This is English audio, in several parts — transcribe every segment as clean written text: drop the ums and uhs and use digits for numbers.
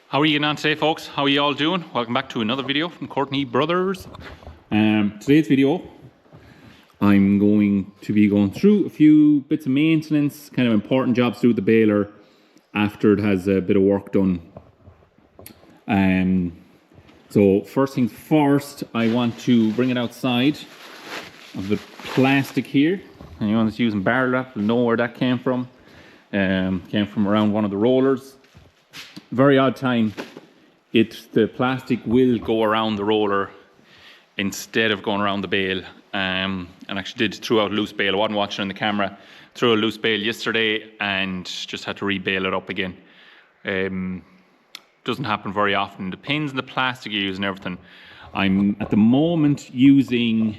How are you getting on today, folks? How are you all doing? Welcome back to another video from Courtney Brothers. Today's video, I'm going to be going through a few bits of maintenance, kind of important jobs to do with the baler after it has a bit of work done. So first things first, I want to bring it outside of the plastic here. Anyone that's using baler wrap will know where that came from. Came from around one of the rollers. Very odd time, the plastic will go around the roller instead of going around the bale. And actually did throw out a loose bale. I wasn't watching on the camera. Threw a loose bale yesterday and just had to re-bale it up again. Doesn't happen very often. Depends on the plastic you use and everything. I'm at the moment using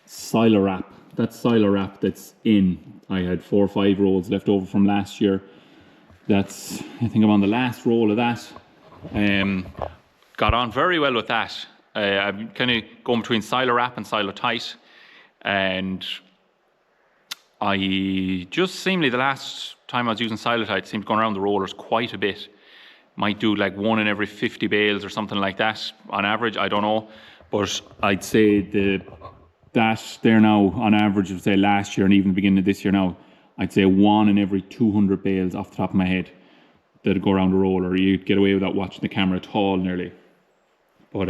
Siler wrap. That's Siler wrap that's in. I had 4 or 5 rolls left over from last year. I think I'm on the last roll of that. Got on very well with that. I'm kind of going between Siler wrap and Siler tight. And I just seemingly the last time I was using Siler tight seemed to go around the rollers quite a bit. Might do like 1 in every 50 bales or something like that on average, I don't know. But I'd say that there now on average, I'd say last year and even the beginning of this year now, I'd say 1 in every 200 bales off the top of my head that'd go around the roller. You'd get away without watching the camera at all nearly. But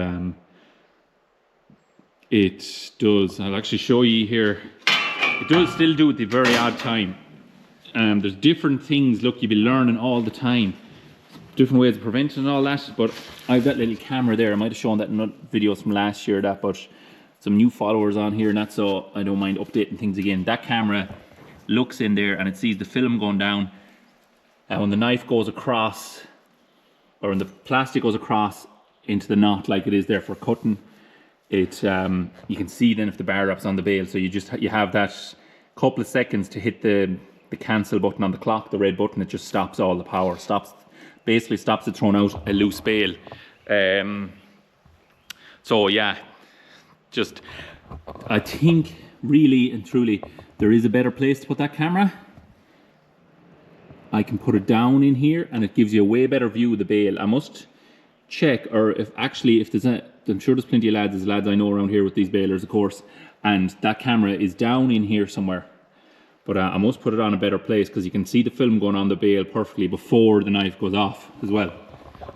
it does, I'll actually show you here, it does still do at the very odd time. There's different things, look, you'll be learning all the time. Different ways of preventing and all that, but I've that little camera there. I might have shown that in videos from last year, but some new followers on here and that, so I don't mind updating things again. That camera looks in there and it sees the film going down, and when the knife goes across, or when the plastic goes across into the knot like it is there for cutting, it you can see then if the bar wrap's on the bale. So you have that couple of seconds to hit the cancel button on the clock, the red button. It just stops all the power, basically stops it throwing out a loose bale. So yeah, just I think really and truly there is a better place to put that camera. I can put it down in here and it gives you a way better view of the bale. I must check, or if there's I'm sure there's plenty of lads I know around here with these balers, of course, and that camera is down in here somewhere. But I must put it on a better place because you can see the film going on the bale perfectly before the knife goes off as well.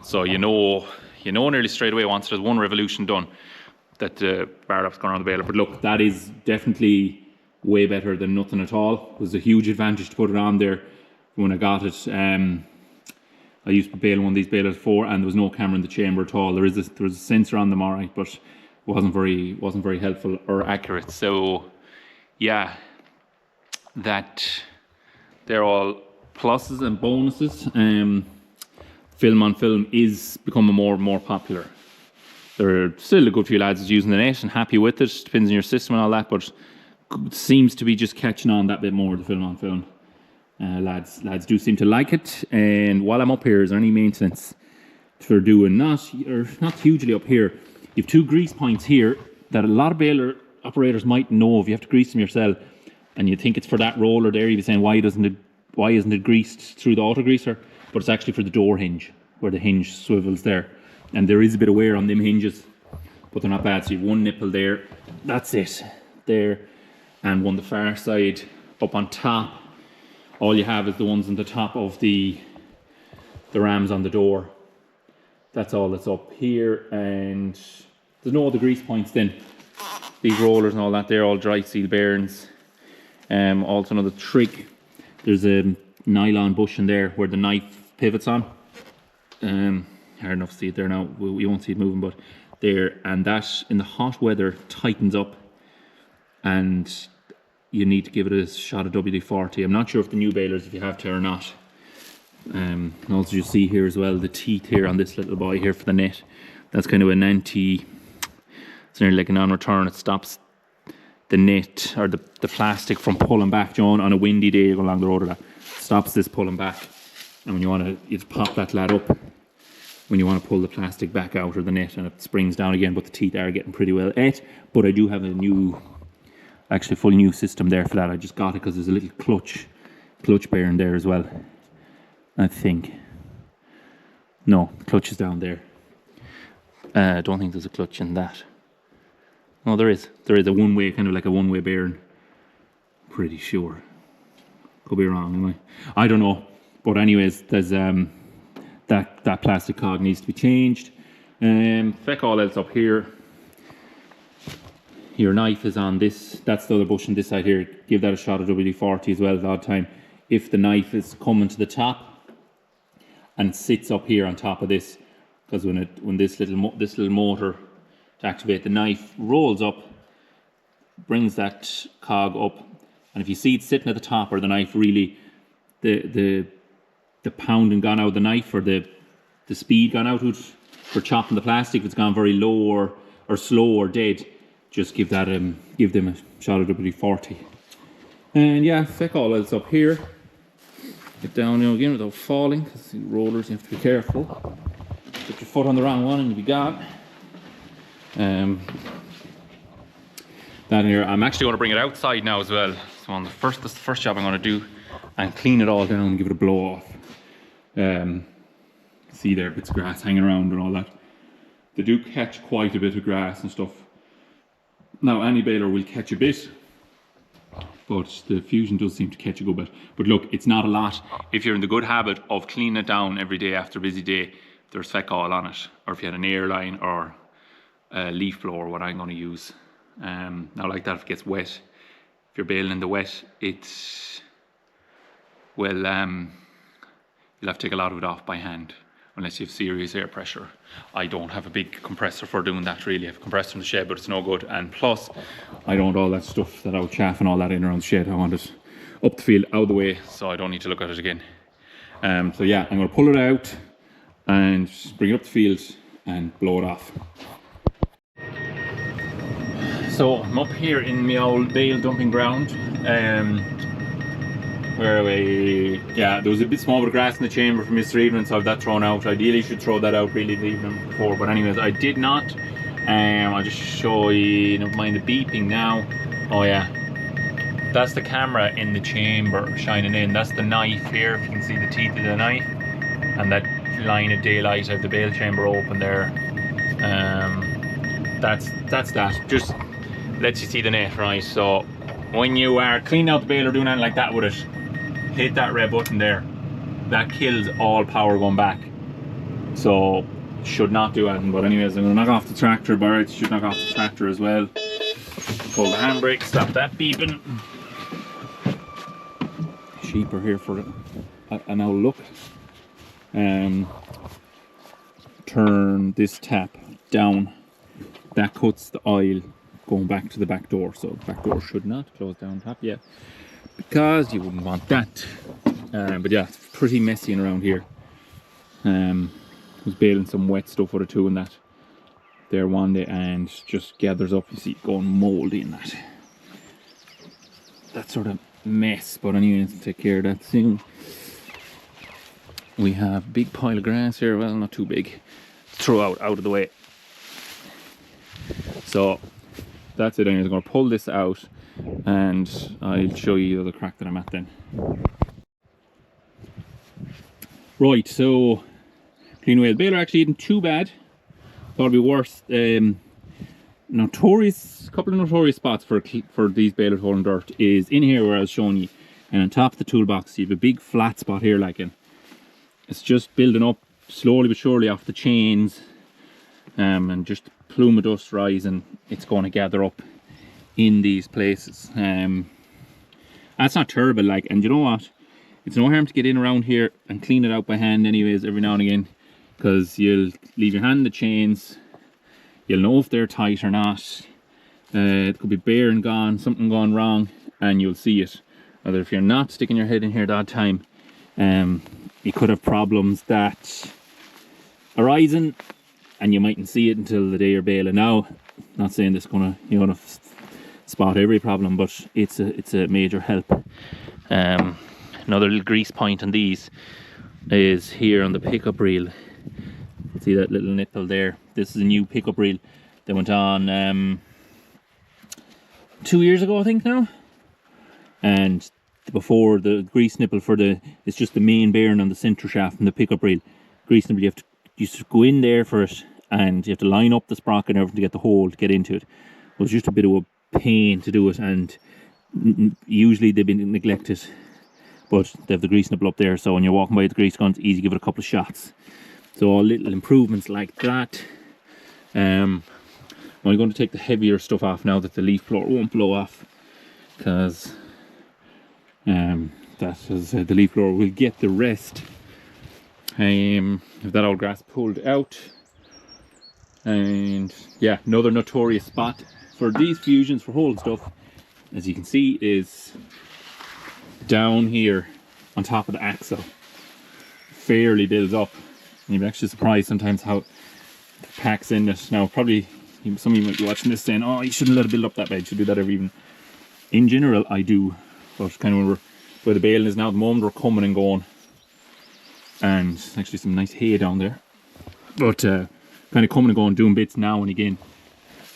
So you know nearly straight away once there's one revolution done that the bar wrap's going on the baler. But look, that is definitely way better than nothing at all. It was a huge advantage to put it on there when I got it. I used to bale one of these balers before and there was no camera in the chamber at all. There was a sensor on them, alright, but it wasn't very helpful or accurate. So yeah, that they're all pluses and bonuses. Film on film is becoming more and more popular. There are still a good few lads using the net and happy with it. Depends on your system and all that, but it seems to be just catching on that bit more, the film on film. Lads do seem to like it. And while I'm up here, is there any maintenance for doing? Not hugely up here. You have 2 grease points here that a lot of baler operators might know of. You have to grease them yourself, and you think it's for that roller there. You'd be saying, why isn't it greased through the auto greaser? But it's actually for the door hinge, where the hinge swivels there. And there is a bit of wear on them hinges, but they're not bad. So you have 1 nipple there, that's it, there, and one the far side up on top. All you have is the ones on the top of the rams on the door. That's all that's up here, and there's no other grease points then. These rollers and all that, they're all dry, see the bearings. Also another trick, there's a nylon bush in there where the knife pivots on. Hard enough to see it there now, we won't see it moving, but there, and that in the hot weather tightens up, and you need to give it a shot of WD-40. I'm not sure if the new balers, if you have to or not. And also you see here as well the teeth here on this little boy here for the net. That's kind of an it's nearly like a non-return. It stops the net or the plastic from pulling back, John, on a windy day you go along the road, or that stops this pulling back. And when you want to, you just pop that lad up when you want to pull the plastic back out of the net, and it springs down again. But the teeth are getting pretty well et. But I do have a new, actually full new system there for that. I just got it because there's a little clutch bearing there as well, I think. No, the clutch is down there. I don't think there's a clutch in that. No, there is. There is a one-way, kind of like a one-way bearing. Pretty sure. Could be wrong, am I don't know. But anyways, there's that plastic cog needs to be changed. Feck all else up here. Your knife is on this. That's the other bush on this side here. Give that a shot of WD-40 as well at the odd time. If the knife is coming to the top and sits up here on top of this, because when this little motor to activate the knife rolls up, brings that cog up, and if you see it sitting at the top, or the knife really, the pounding gone out of the knife, or the speed gone out of it for chopping the plastic, if it's gone very low or slow or dead, just give them a shot of WD-40. And yeah, feck all else up here. Get down now again without falling, because the rollers, you have to be careful. Put your foot on the wrong one and you'll be gone. That here, I'm actually going to bring it outside now as well. So on that's the first job I'm going to do, and clean it all down and give it a blow off. See there, bits of grass hanging around and all that. They do catch quite a bit of grass and stuff. Now any baler will catch a bit, but the Fusion does seem to catch a good bit. But look, it's not a lot. If you're in the good habit of cleaning it down every day after a busy day, there's feck all on it. Or if you had an airline or a leaf blower, what I'm going to use. Now like that, if it gets wet, if you're baling in the wet, it's, well, you'll have to take a lot of it off by hand, unless you have serious air pressure. I don't have a big compressor for doing that really. I have a compressor in the shed, but it's no good. And plus, I don't want all that stuff, that old chaff and all that in around the shed. I want it up the field, out of the way, so I don't need to look at it again. So yeah, I'm going to pull it out and bring it up the field and blow it off. So I'm up here in my old bale dumping ground. Where yeah, there was a bit small bit of grass in the chamber from yesterday evening, so I've that thrown out. Ideally should throw that out really the evening before, but anyways, I did not. I'll just show you, never mind the beeping now. Oh yeah, that's the camera in the chamber shining in. That's the knife here, if you can see the teeth of the knife, and that line of daylight of the bale chamber open there. That's that. Just lets you see the net, right? So when you are cleaning out the bale or doing anything like that with it, hit that red button there. That kills all power going back. So should not do anything. But anyways, I'm gonna knock off the tractor. Barrett should knock off the tractor as well. Pull the handbrake, stop that beeping. Sheep are here for a now look. Turn this tap down. That cuts the oil going back to the back door. So the back door should not close down top yet, because you wouldn't want that. But yeah, it's pretty messy in around here. I was baling some wet stuff with it too in that there one day, and just gathers up, you see it going mouldy in that sort of mess. But anyway, to take care of that soon. We have a big pile of grass here, well, not too big, throw out of the way. So that's it. I'm going to pull this out and I'll show you the crack that I'm at then. Right, so clean away the baler actually isn't too bad. Thought it'd be worse. Couple of notorious spots for these balers holding dirt is in here where I was showing you, and on top of the toolbox you have a big flat spot here, like it's just building up slowly but surely off the chains, and just a plume of dust rising. It's going to gather up in these places. That's not terrible, like, and you know what? It's no harm to get in around here and clean it out by hand anyways every now and again, because you'll leave your hand in the chains, you'll know if they're tight or not. It could be bare and gone, something gone wrong, and you'll see it. Or if you're not sticking your head in here that time, you could have problems that arising and you mightn't see it until the day you're baling. Now, not saying this you're gonna spot every problem, but it's a major help. Another little grease point on these is here on the pickup reel. See that little nipple there? This is a new pickup reel that went on 2 years ago, I think now. And before, the grease nipple for it's just the main bearing on the center shaft and the pickup reel. Grease nipple, you have to you just go in there for it, and you have to line up the sprocket and everything to get the hole to get into it. But it's just a bit of a pain to do it, and usually they've been neglected. But they have the grease nipple up there, so when you're walking by the grease gun, it's easy to give it a couple of shots. So little improvements like that. I'm going to take the heavier stuff off now that the leaf blower won't blow off, because the leaf blower will get the rest. Have that old grass pulled out. And yeah, another notorious spot for these fusions for holding stuff, as you can see, is down here on top of the axle. Fairly builds up. You'd be actually surprised sometimes how it packs in it. Now probably some of you might be watching this saying, oh, you shouldn't let it build up that bad, you should do that every evening. In general I do, but kind of when we're where the baling is now at the moment, we're coming and going, and actually some nice hay down there, but kind of coming and going, doing bits now and again,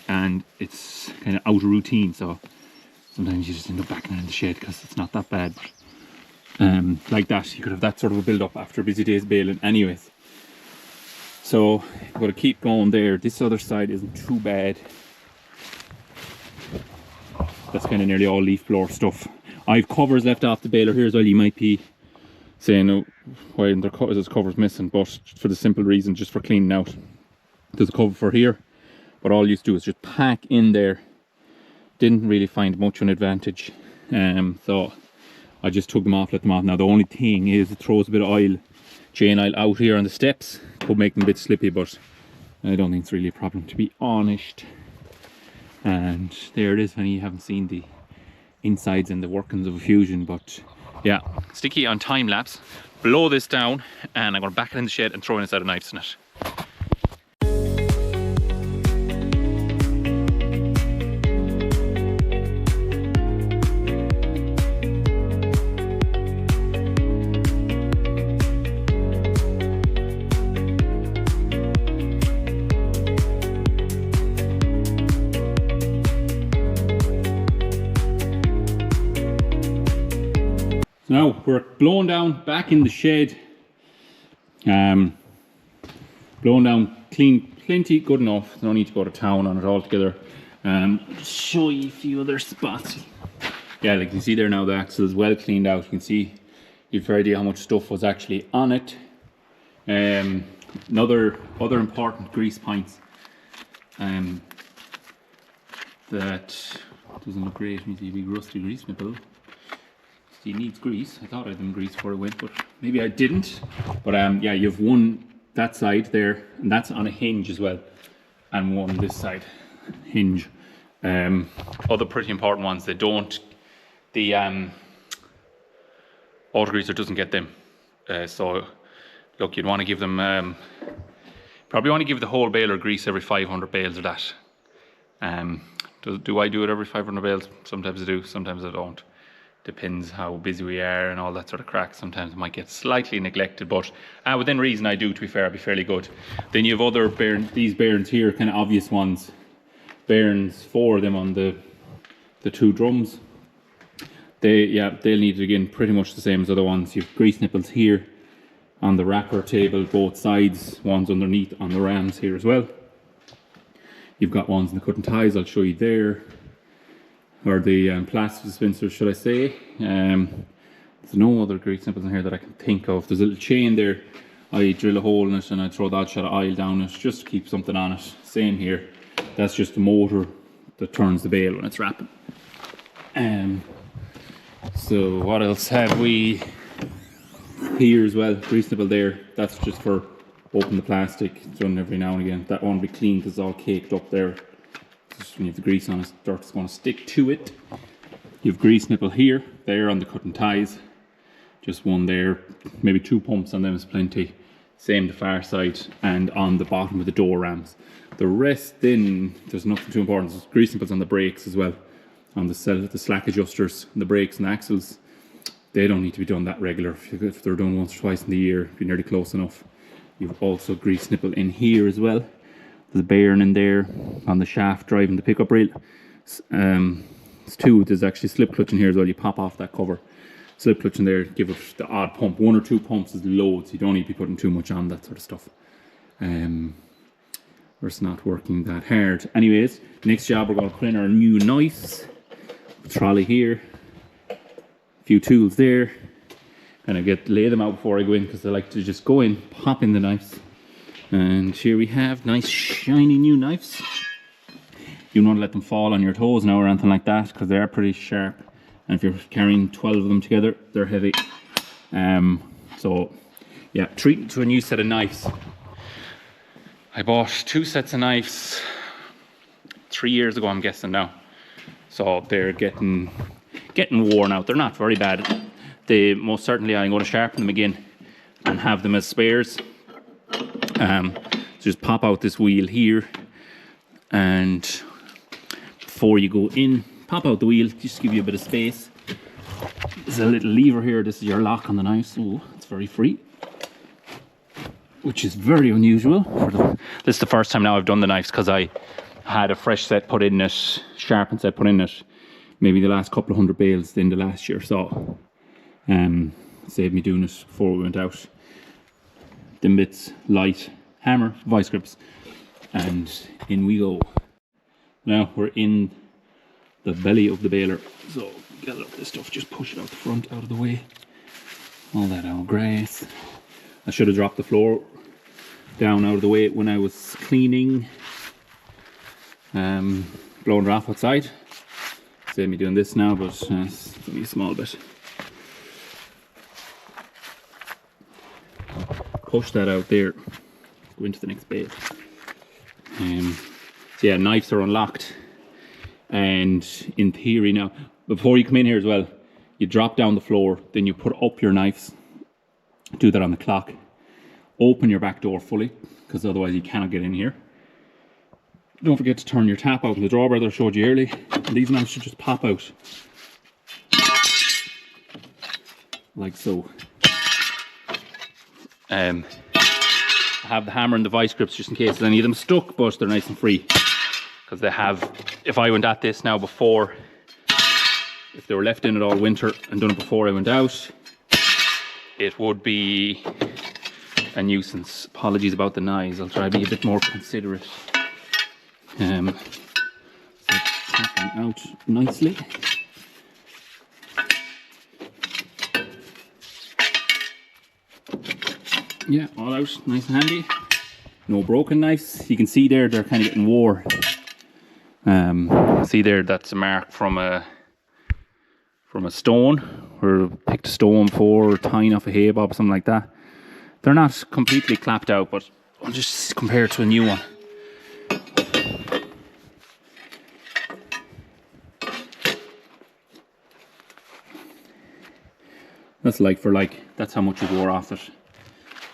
and it's kind of out of routine, so sometimes you just end up backing it in the shed because it's not that bad. But like that, you could have that sort of a build up after a busy day's baling anyways. So I'm going to keep going there. This other side isn't too bad. That's kind of nearly all leaf blower stuff. I've covers left off the baler here as well. You might be saying, oh, why there's covers missing, but for the simple reason, just for cleaning out. There's a cover for here, but all you used to do is just pack in there. Didn't really find much of an advantage, so I just took them off, let them off. Now the only thing is it throws a bit of oil, chain oil out here on the steps, could make them a bit slippy, but I don't think it's really a problem, to be honest. And there it is, and you haven't seen the insides and the workings of a fusion, but yeah, sticky on time lapse. Blow this down, and I'm going to back it in the shed and throw in a set of knives in it. Now we're blowing down back in the shed, blowing down clean, plenty, good enough. No need to go to town on it altogether. Show you a few other spots. Yeah, like you see there now, the axle is well cleaned out. You can see, you've an idea how much stuff was actually on it. Other important grease points that doesn't look great. You see a big rusty grease nipple. He needs grease. I thought I had them grease before I went, but maybe I didn't. But yeah, you've one that side there, and that's on a hinge as well, and one this side hinge. Other pretty important ones, they don't, the auto greaser doesn't get them. So look, you'd want to give them probably want to give the whole baler grease every 500 bales of that. Do I do it every 500 bales? Sometimes I do, sometimes I don't. Depends how busy we are and all that sort of crack. Sometimes it might get slightly neglected, but within reason I do, to be fair, I'll be fairly good. Then you have other bearings, these bearings here, kind of obvious ones. Bearings, 4 of them on the two drums. They'll need, again, pretty much the same as other ones. You have grease nipples here on the wrapper table, both sides, ones underneath on the rams here as well. You've got ones in the cut and ties, I'll show you there. Or the plastic dispensers, should I say. There's no other grease nipples in here that I can think of. There's a little chain there. I drill a hole in it and I throw that shot of oil down it just to keep something on it. Same here. That's just the motor that turns the bale when it's wrapping. So what else have we here as well? Grease nipple there. That's just for open the plastic. It's done every now and again. That one will be clean because it's all caked up there. Just when you have the grease on it, dirt's going to stick to it. You have grease nipple here, there on the cut and ties. Just one there, maybe 2 pumps on them is plenty. Same the far side and on the bottom of the door rams. The rest then, there's nothing too important. There's grease nipples on the brakes as well. On the slack adjusters, the brakes and axles. They don't need to be done that regular. If they're done once or twice in the year, it'd be nearly close enough. You've also grease nipple in here as well. There's a bearing in there on the shaft driving the pickup rail. It's 2. There's actually slip clutch in here as well. You pop off that cover. Slip clutch in there, give it the odd pump. 1 or 2 pumps is loads. You don't need to be putting too much on, that sort of stuff. Or it's not working that hard. Anyways, next job we're going to put in our new knives. Trolley here, a few tools there. And I lay them out before I go in because I like to just go in, pop in the knives. And here we have nice shiny new knives. You don't want to let them fall on your toes now or anything like that because they are pretty sharp. And if you're carrying 12 of them together, they're heavy. So yeah, treat to a new set of knives. I bought 2 sets of knives 3 years ago, I'm guessing now. So they're getting worn out. They're not very bad. They most certainly, I'm going to sharpen them again and have them as spares. Just pop out this wheel here, and before you go in, pop out the wheel, just give you a bit of space. There's a little lever here. This is your lock on the knife. Oh, it's very free, which is very unusual. This is the first time now I've done the knives because I had a fresh set put in it, sharpened set put in it, maybe the last couple of 100 bales in the last year. So saved me doing it before we went out. Dim bits, light, hammer, vice grips, and in we go. Now we're in the belly of the baler. So gather up this stuff, just push it out the front, out of the way. All that old grass. I should have dropped the floor down out of the way when I was cleaning, blowing it off outside. Save me doing this now, but it's only a small bit. Push that out there, go into the next bale. So yeah, knives are unlocked, and in theory now, before you come in here as well, you drop down the floor, then you put up your knives, do that on the clock, open your back door fully, because otherwise you cannot get in here. Don't forget to turn your tap out in the drawbar that I showed you earlier, and these knives should just pop out, like so. I have the hammer and the vice grips just in case there's any of them stuck, but they're nice and free because they have, if I went at this now before, if they were left in it all winter and done it before I went out, it would be a nuisance. Apologies about the knives, I'll try to be a bit more considerate. So take them out nicely. Yeah, all out, nice and handy. No broken knives. You can see there, they're kind of getting wore. See there, that's a mark from a stone, or picked a stone for, or tying off a hay bob or something like that. They're not completely clapped out, but I'll just compare it to a new one. That's like for like, that's how much it wore off it.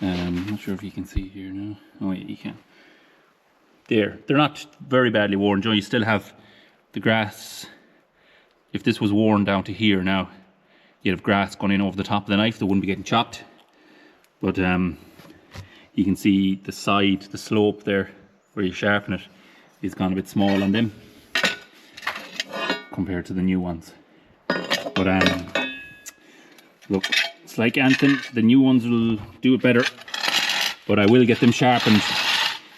I'm not sure if you can see here now. Oh yeah, you can. There, they're not very badly worn. Joe, you still have the grass. If this was worn down to here now, you'd have grass going in over the top of the knife that wouldn't be getting chopped. But you can see the side, the slope there, where you sharpen it, is gone a bit small on them compared to the new ones. But look, it's like anything, the new ones will do it better, but I will get them sharpened.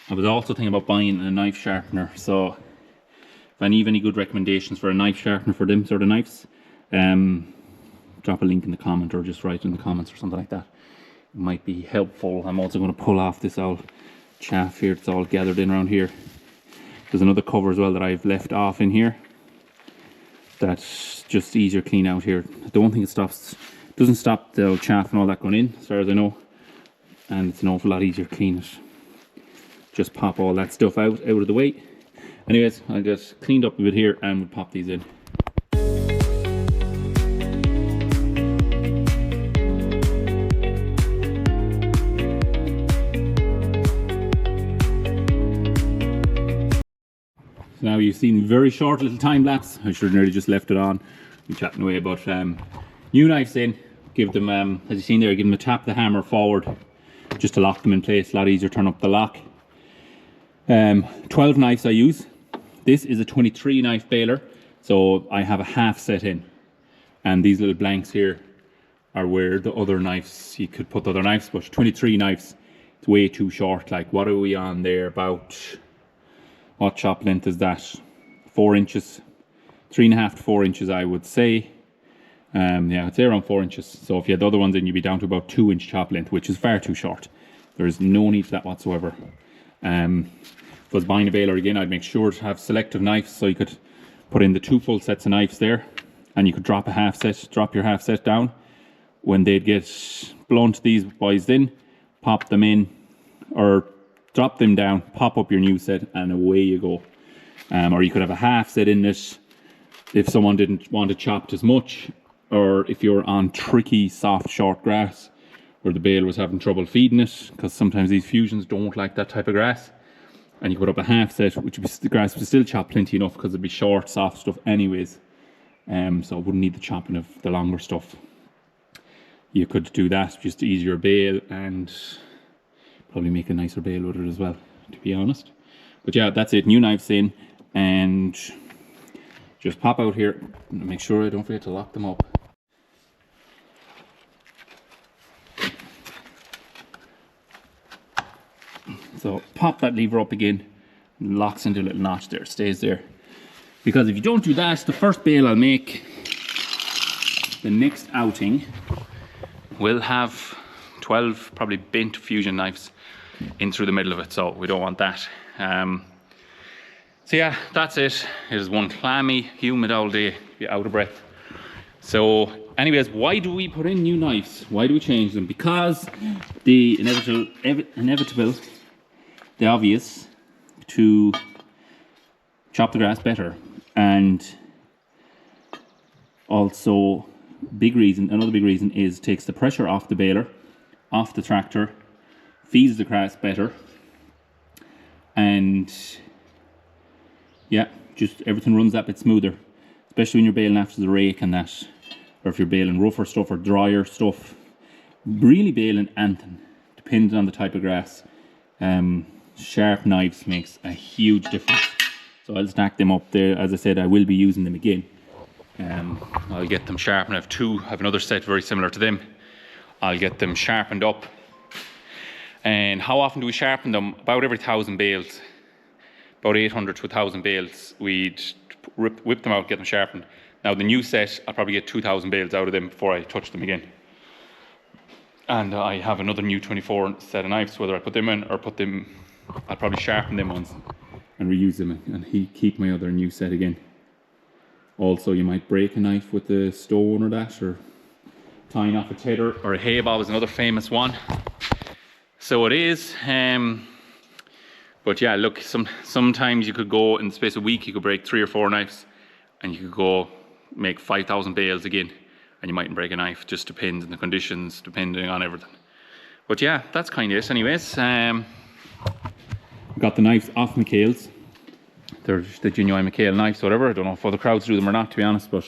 I was also thinking about buying a knife sharpener, so if I need any good recommendations for a knife sharpener for them sort of knives, drop a link in the comment or just write in the comments or something like that. It might be helpful. I'm also going to pull off this old chaff here, it's all gathered in around here. There's another cover as well that I've left off in here that's just easier to clean out here. I don't think it doesn't stop the old chaff and all that going in, as far as I know, and it's an awful lot easier to clean it. Just pop all that stuff out of the way. Anyways, I just cleaned up a bit here and we'll pop these in. So now you've seen very short little time lapse. I should have nearly just left it on. I'm chatting away, but new knives in. Give them, as you've seen there, give them a tap the hammer forward just to lock them in place. A lot easier to turn up the lock. 12 knives I use. This is a 23 knife baler, so I have a half set in, and these little blanks here are where the other knives, you could put the other knives, but 23 knives It's way too short. Like, what are we on there? About, what chop length is that? 4 inches, 3.5 to 4 inches, I would say. Yeah, I'd say around 4 inches. So if you had the other ones in, you'd be down to about 2-inch chop length, which is far too short. There's no need for that whatsoever. If I was buying a baler again, I'd make sure to have selective knives, so you could put in the 2 full sets of knives there, and you could drop your half set down. When they'd get blunt, these boys then pop them in, or drop them down, pop up your new set, and away you go. Or you could have a half set in it if someone didn't want it chopped as much, or if you're on tricky, soft, short grass where the bale was having trouble feeding it, because sometimes these fusions don't like that type of grass. And you put up a half set, which would be, the grass would still chop plenty enough because it'd be short, soft stuff anyways. So it wouldn't need the chopping of the longer stuff. You could do that, just to ease your bale and probably make a nicer bale with it as well, to be honest. But yeah, that's it. New knives in, and just pop out here. Make sure I don't forget to lock them up. So pop that lever up again, locks into a little notch there, stays there. Because if you don't do that, the first bale I'll make, the next outing, will have 12 probably bent fusion knives in through the middle of it, so we don't want that. So yeah, that's it. It is one clammy, humid all day, you're out of breath. So anyways, why do we put in new knives? Why do we change them? Because the inevitable, the obvious, to chop the grass better. And also, another big reason is takes the pressure off the baler, off the tractor, feeds the grass better, and yeah, just everything runs that bit smoother, especially when you're baling after the rake and that, or if you're baling rougher stuff or drier stuff. Really baling anything, depending on the type of grass. Sharp knives makes a huge difference. So I'll stack them up there. As I said, I will be using them again. I'll get them sharpened. I have another set very similar to them. I'll get them sharpened up. And how often do we sharpen them? About every 1,000 bales. About 800 to 1,000 bales. We'd whip them out, get them sharpened. Now the new set, I'll probably get 2,000 bales out of them before I touch them again. And I have another new 24 set of knives, whether I put them in or I'll probably sharpen them once and reuse them and keep my other new set again. Also, you might break a knife with a stone or that, or tying off a tether, or a hay bob is another famous one. So it is. But yeah, look, sometimes you could go in the space of a week, you could break 3 or 4 knives, and you could go make 5,000 bales again, and you mightn't break a knife. Just depends on the conditions, depending on everything. But yeah, that's kind of it anyways. Got the knives off McHale's. They're the genuine McHale knives, whatever. I don't know if other crowds do them or not, to be honest, but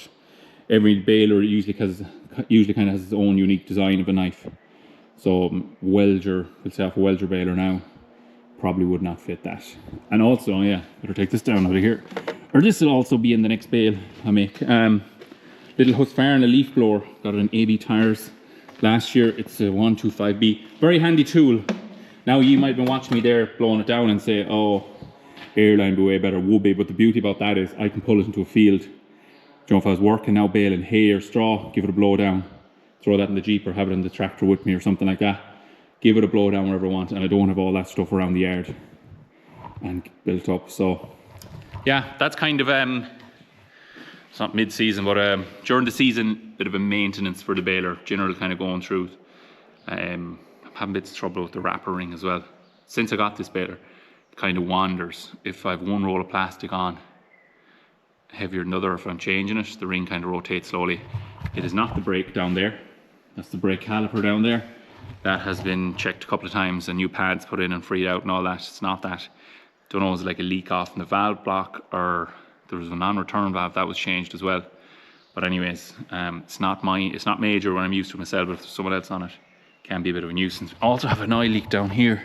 every baler usually kind of has its own unique design of a knife. So welder, we'll say off a welder baler now, probably would not fit that. And also, yeah, better take this down out of here. Or this will also be in the next bale I make. Little Husqvarna leaf blower, got it in AB tires last year. It's a 125B, very handy tool. Now you might have been watching me there blowing it down and say, oh, airline be way better, would be, but the beauty about that is I can pull it into a field. You know, if I was working now baling hay or straw, give it a blow down, throw that in the Jeep or have it in the tractor with me or something like that. Give it a blow down wherever I want, and I don't have all that stuff around the yard and built up. So yeah, that's kind of it's not mid-season, but during the season, bit of a maintenance for the baler, generally kind of going through. I'm having bits of trouble with the wrapper ring as well. Since I got this baler, it kind of wanders. If I have one roll of plastic on, heavier than another, if I'm changing it, the ring kind of rotates slowly. It is not the brake down there. That's the brake caliper down there. That has been checked a couple of times and new pads put in and freed out and all that. It's not that. Don't know, it was like a leak off in the valve block, or there was a non-return valve that was changed as well. But anyways, it's not major when I'm used to it myself, but if there's someone else on it, it can be a bit of a nuisance. I also have an oil leak down here.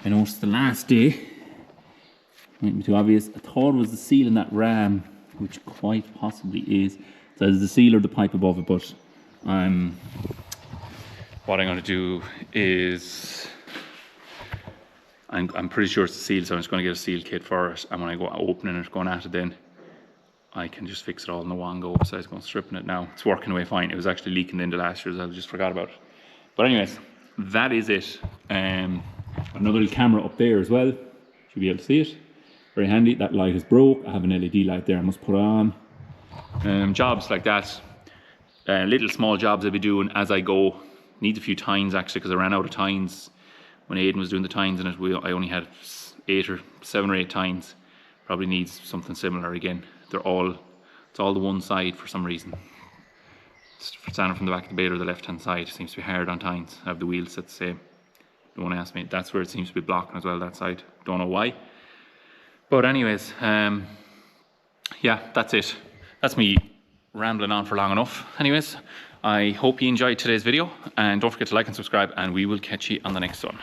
I noticed the last day, might be too obvious, I thought it was the seal in that ram, which quite possibly is. So it's the seal or the pipe above it, but what I'm going to do is And I'm pretty sure it's sealed, so I'm just going to get a seal kit for it. And when I go opening it, going at it then, I can just fix it all in the one go. Besides going stripping it now. It's working away fine. It was actually leaking into last year's. I just forgot about it. But anyways, that is it. Another little camera up there as well. Should be able to see it. Very handy. That light is broke. I have an LED light there I must put on. Jobs like that. Little small jobs I'll be doing as I go. Need a few tines actually, because I ran out of tines when Aidan was doing the tines in it. I only had 7 or 8 tines. Probably needs something similar again. It's all the one side for some reason. Standing from the back of the baler, the left hand side seems to be hard on tines. I have the wheels set the same. Don't ask me. That's where it seems to be blocking as well, that side. Don't know why. But anyways, yeah, that's it. That's me rambling on for long enough. Anyways, I hope you enjoyed today's video, and don't forget to like and subscribe, and we will catch you on the next one.